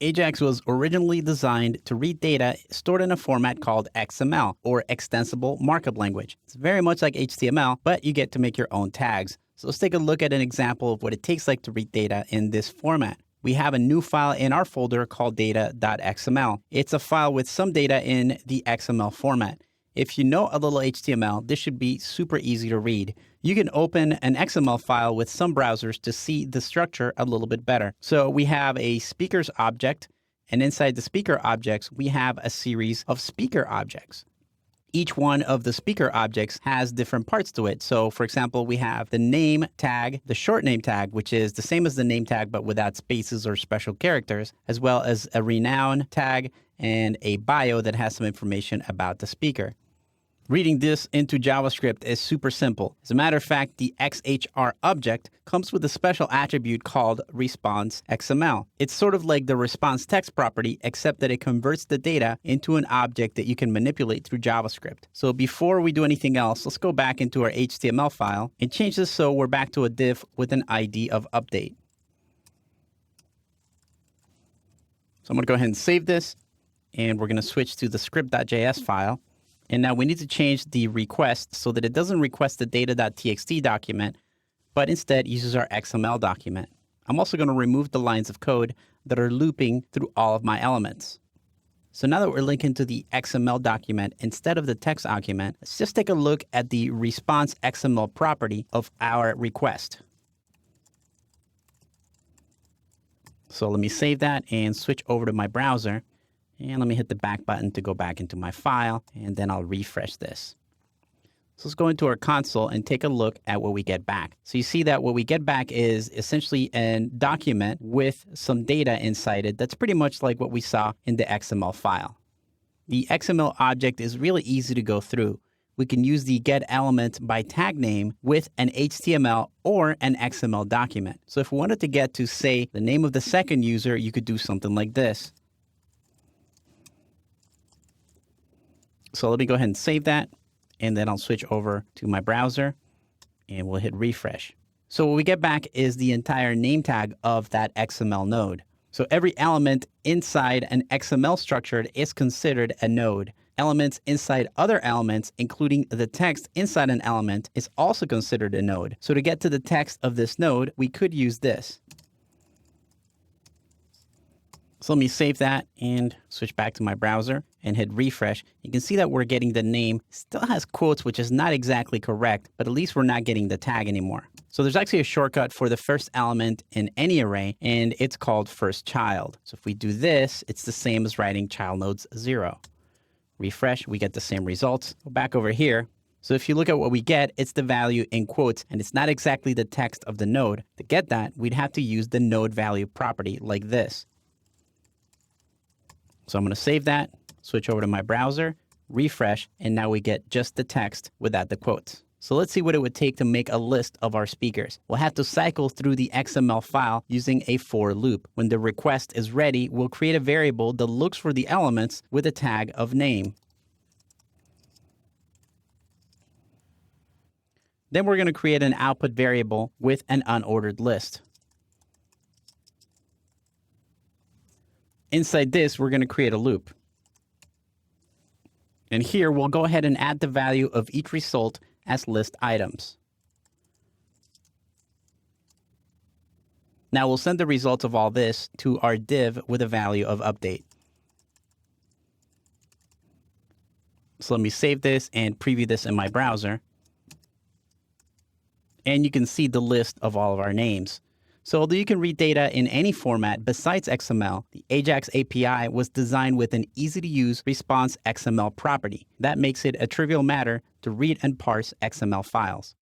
Ajax was originally designed to read data stored in a format called XML, or Extensible Markup Language. It's very much like HTML, but you get to make your own tags. So let's take a look at an example of what it takes to read data in this format. We have a new file in our folder called data.xml. It's a file with some data in the XML format. If you know a little HTML, this should be super easy to read. You can open an XML file with some browsers to see the structure a little bit better. So we have a speakers object, and inside the speaker objects, we have a series of speaker objects. Each one of the speaker objects has different parts to it. So for example, we have the name tag, the short name tag, which is the same as the name tag, but without spaces or special characters, as well as a renown tag and a bio that has some information about the speaker. Reading this into JavaScript is super simple. As a matter of fact, the XHR object comes with a special attribute called response XML. It's sort of like the response text property, except that it converts the data into an object that you can manipulate through JavaScript. So before we do anything else, let's go back into our HTML file and change this so we're back to a div with an ID of update. So I'm going to go ahead and save this, and we're going to switch to the script.js file. And now we need to change the request so that it doesn't request the data.txt document, but instead uses our XML document. I'm also going to remove the lines of code that are looping through all of my elements. So now that we're linking to the XML document instead of the text argument, let's just take a look at the response XML property of our request. So let me save that and switch over to my browser. And let me hit the back button to go back into my file, and then I'll refresh this. So let's go into our console and take a look at what we get back. So you see that what we get back is essentially a document with some data inside it that's pretty much like what we saw in the XML file. The XML object is really easy to go through. We can use the getElement by tag name with an HTML or an XML document. So if we wanted to get to, say, the name of the second user, you could do something like this. So let me go ahead and save that, and then I'll switch over to my browser, and we'll hit refresh. So what we get back is the entire name tag of that XML node. So every element inside an XML structure is considered a node. Elements inside other elements, including the text inside an element, is also considered a node. So to get to the text of this node, we could use this. So let me save that and switch back to my browser and hit refresh. You can see that we're getting the name. Still has quotes, which is not exactly correct, but at least we're not getting the tag anymore. So there's actually a shortcut for the first element in any array, and it's called first child. So if we do this, it's the same as writing child nodes 0. Refresh, we get the same results. Go back over here. So if you look at what we get, it's the value in quotes, and it's not exactly the text of the node. To get that, we'd have to use the node value property like this. So I'm going to save that, switch over to my browser, refresh, and now we get just the text without the quotes. So let's see what it would take to make a list of our speakers. We'll have to cycle through the XML file using a for loop. When the request is ready, we'll create a variable that looks for the elements with a tag of name. Then we're going to create an output variable with an unordered list. Inside this, we're going to create a loop. And here, we'll go ahead and add the value of each result as list items. Now we'll send the results of all this to our div with a value of update. So let me save this and preview this in my browser. And you can see the list of all of our names. So although you can read data in any format besides XML, the Ajax API was designed with an easy-to-use response XML property. That makes it a trivial matter to read and parse XML files.